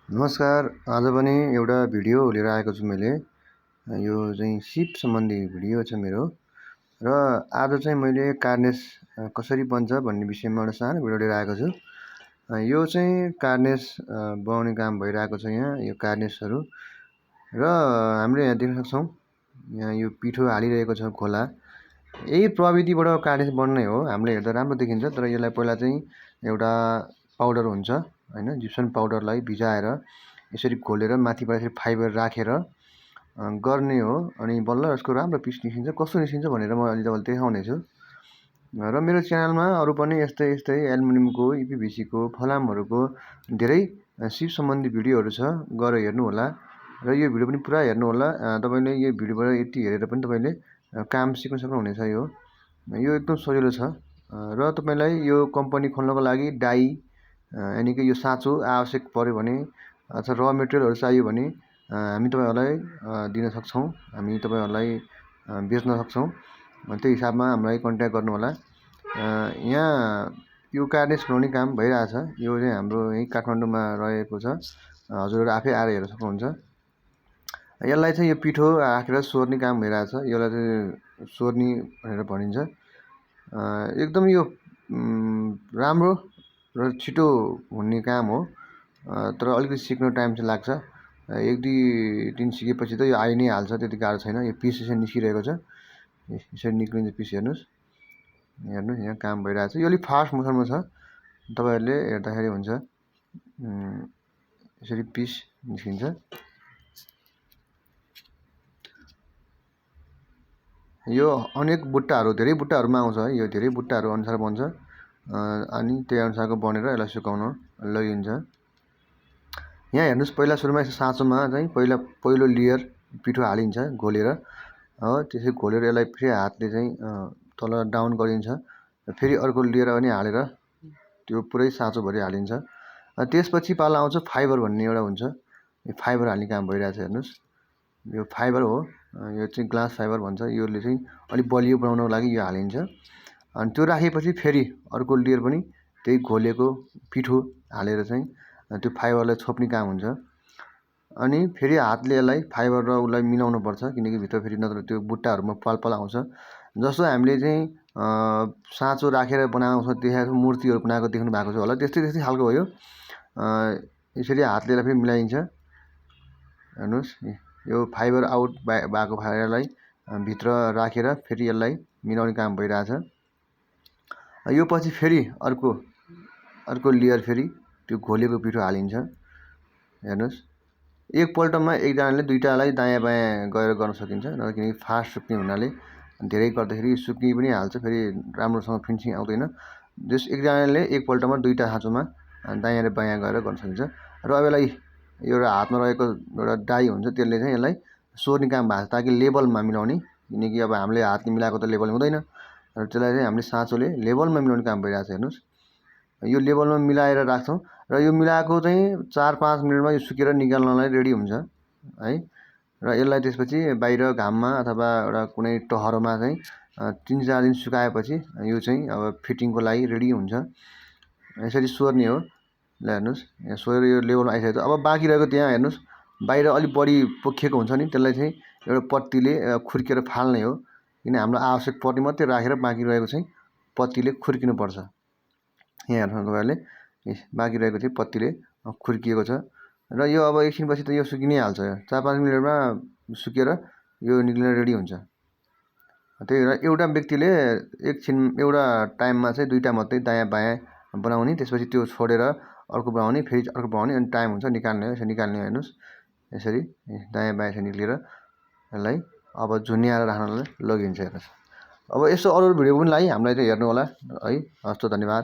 नमस्कार। आज पनि एउटा भिडियो लिएर आएको छु मैले। यो चाहिँ सिप सम्बन्धी भिडियो छ मेरो। र आज चाहिँ मैले कार्नेस कसरी बन्छ भन्ने विषयमा एउटा सानो भिडियो लिएर आएको छु। यो चाहिँ कार्नेस बनाउने काम भइरहेको छ यहाँ, यो कार्नेसहरू। र हामीले यहाँ देख्न सक्छौँ, यहाँ यो पिठो हालिरहेको छ खोला। यही प्रविधिबाट कार्नेस बन्ने हो। हामीले हेर्दा राम्रो देखिन्छ, तर यसलाई पहिला चाहिँ एउटा पाउडर हुन्छ हैन, जिप्सम पाउडरलाई भिजाएर यसरी घोलेर माथिबाट यसरी फाइबर राखेर गर्ने हो। अनि बल्ल यसको राम्रो पिस निस्किन्छ। कस्तो निस्किन्छ भनेर म अहिले तपाईँलाई देखाउने छु। र मेरो च्यानलमा अरू पनि यस्तै एल्युमिनियमको, इपिभिसीको, फलामहरूको धेरै सिप सम्बन्धी भिडियोहरू छ, गएर हेर्नु होला। र यो भिडियो पनि पुरा हेर्नु होला। तपाईँले यो भिडियोबाट यति हेरेर पनि तपाईँले काम सिक्न सक्नुहुनेछ। यो एकदम सजिलो छ। र तपाईँलाई यो कम्पनी खोल्नको लागि डाई यानि कि यो साँचो आवश्यक पर्यो भने अथवा र मेटेरियलहरू चाहियो भने हामी तपाईँहरूलाई दिन सक्छौँ, हामी तपाईँहरूलाई बेच्न सक्छौँ। त्यो हिसाबमा हामीलाई कन्ट्याक्ट गर्नु होला। यहाँ यो कार्नेस बनाउने काम भइरहेछ। यो चाहिँ हाम्रो यहीँ काठमाडौँमा रहेको छ। हजुरहरू आफै आएर हेर्न सक्नुहुन्छ। यसलाई चाहिँ यो पिठो राखेर सोर्ने काम भइरहेछ। यसलाई चाहिँ सोर्ने भनेर भनिन्छ। एकदम यो राम्रो र छिटो हुने काम हो। तर अलिकति सिक्न टाइम चाहिँ लाग्छ। 1-2 दिन सिकेपछि त यो आइ नै हाल्छ, त्यति गाह्रो छैन। यो पिस यसरी निस्किरहेको छ, यसरी निक्लिन्छ पिस। हेर्नुहोस् यहाँ काम भइरहेछ। यो अलिक फास्ट मोसनमा छ, तपाईँहरूले हेर्दाखेरि हुन्छ। यसरी पिस निस्किन्छ। यो अनेक बुट्टाहरू, धेरै बुट्टाहरूमा आउँछ। यो धेरै बुट्टाहरू अनुसार बन्छ। अनि त्यही अनुसारको बनेर यसलाई सुकाउन लगिन्छ। यहाँ हेर्नुहोस्, पहिला सुरुमा यसो साँचोमा चाहिँ पहिलो लेयर पिठो हालिन्छ घोलेर। हो, त्यसरी घोलेर यसलाई फेरि हातले चाहिँ तल डाउन गरिन्छ। फेरि अर्को लेयर पनि हालेर त्यो पुरै साँचोभरि हालिन्छ। त्यसपछि पाला आउँछ फाइबर भन्ने एउटा हुन्छ। यो फाइबर हाल्ने काम भइरहेछ। हेर्नुहोस्, यो फाइबर हो। यो चाहिँ ग्लास फाइबर भन्छ। योले चाहिँ अलिक बलियो बनाउनको लागि यो हालिन्छ। अनि त्यो राखेपछि फेरि अर्को लेयर पनि त्यही घोलेको पिठो हालेर चाहिँ त्यो फाइबरलाई छोप्ने काम हुन्छ। अनि फेरि हातले यसलाई फाइबर र उसलाई मिलाउनु पर्छ, किनकि भित्र फेरि नत्र त्यो बुट्टाहरूमा पाल आउँछ। जस्तो हामीले चाहिँ साँचो राखेर बनाउँछ, देखाएको मूर्तिहरू बनाएको देख्नु भएको छ होला, त्यस्तै खालको हो यो। यसरी हातले यसलाई फेरि मिलाइन्छ। हेर्नुहोस्, यो फाइबर आउट भएको फाइबरलाई भित्र राखेर फेरि यसलाई मिलाउने काम भइरहेछ। यो पछि फेरि अर्को लेयर फेरि त्यो घोलेको पिठो हालिन्छ। हेर्नुहोस्, एकपल्टमा एकजनाले दुईटालाई दायाँ बायाँ गएर गर्न सकिन्छ। किनकि फास्ट सुक्ने हुनाले धेरै गर्दाखेरि सुक्ने पनि हाल्छ, फेरि राम्रोसँग फिनिसिङ आउँदैन। जस एकजनाले एकपल्टमा दुईटा साँचोमा दायाँ र बायाँ गएर गर्न सकिन्छ। र अब यसलाई एउटा हातमा रहेको एउटा डाई हुन्छ, त्यसले चाहिँ यसलाई सोर्ने काम भएको छ, ताकि लेभलमा मिलाउने। किनकि अब हामीले हातले मिलाएको त लेभल हुँदैन। र त्यसलाई चाहिँ हामीले साँचोले लेभलमा मिलाउने काम भइरहेको छ। हेर्नुहोस्, यो लेभलमा मिलाएर राख्छौँ। र यो मिलाएको चाहिँ 4-5 मिनटमा यो सुकेर निकाल्नलाई रेडी हुन्छ है। र यसलाई त्यसपछि बाहिर घाममा अथवा एउटा कुनै टहरोमा चाहिँ 3-4 दिन सुकाएपछि यो चाहिँ अब फिटिङको लागि रेडी हुन्छ। यसरी सोर्ने हो। ल हेर्नुहोस्, यहाँ सोरेर यो लेभलमा आइसकेको छ। अब बाँकी रहेको त्यहाँ हेर्नुहोस्, बाहिर अलिक बढी पोखिएको हुन्छ नि, त्यसलाई चाहिँ एउटा पत्तीले खुर्केर फाल्ने हो। किन हाम्रो आवश्यक पर्ने मात्रै राखेर बाँकी रहेको चाहिँ पत्तीले खुर्किनुपर्छ। यहाँ हेर्नुहोस् तपाईँहरूले, बाँकी रहेको चाहिँ पत्तीले खुर्किएको छ। र यो अब एकछिनपछि त यो सुकि नै हाल्छ। 4-5 मिनटमा सुकेर यो निक्लिन रेडी हुन्छ। त्यही भएर एउटा व्यक्तिले एउटा टाइममा चाहिँ दुईटा मात्रै दायाँ बायाँ बनाउने, त्यसपछि त्यो छोडेर अर्को बनाउने, फेरि अर्को बनाउने, अनि टाइम हुन्छ निकाल्ने हो। यसरी निकाल्ने हो। हेर्नुहोस्, यसरी दायाँ बायाँ यसरी निक्लेर यसलाई अब झुन्याएर राख्नलाई लगिन्छ। हेर्नुहोस्, अब यसो अरू भिडियो पनि हामीलाई चाहिँ हेर्नु होला है। हस् त, धन्यवाद।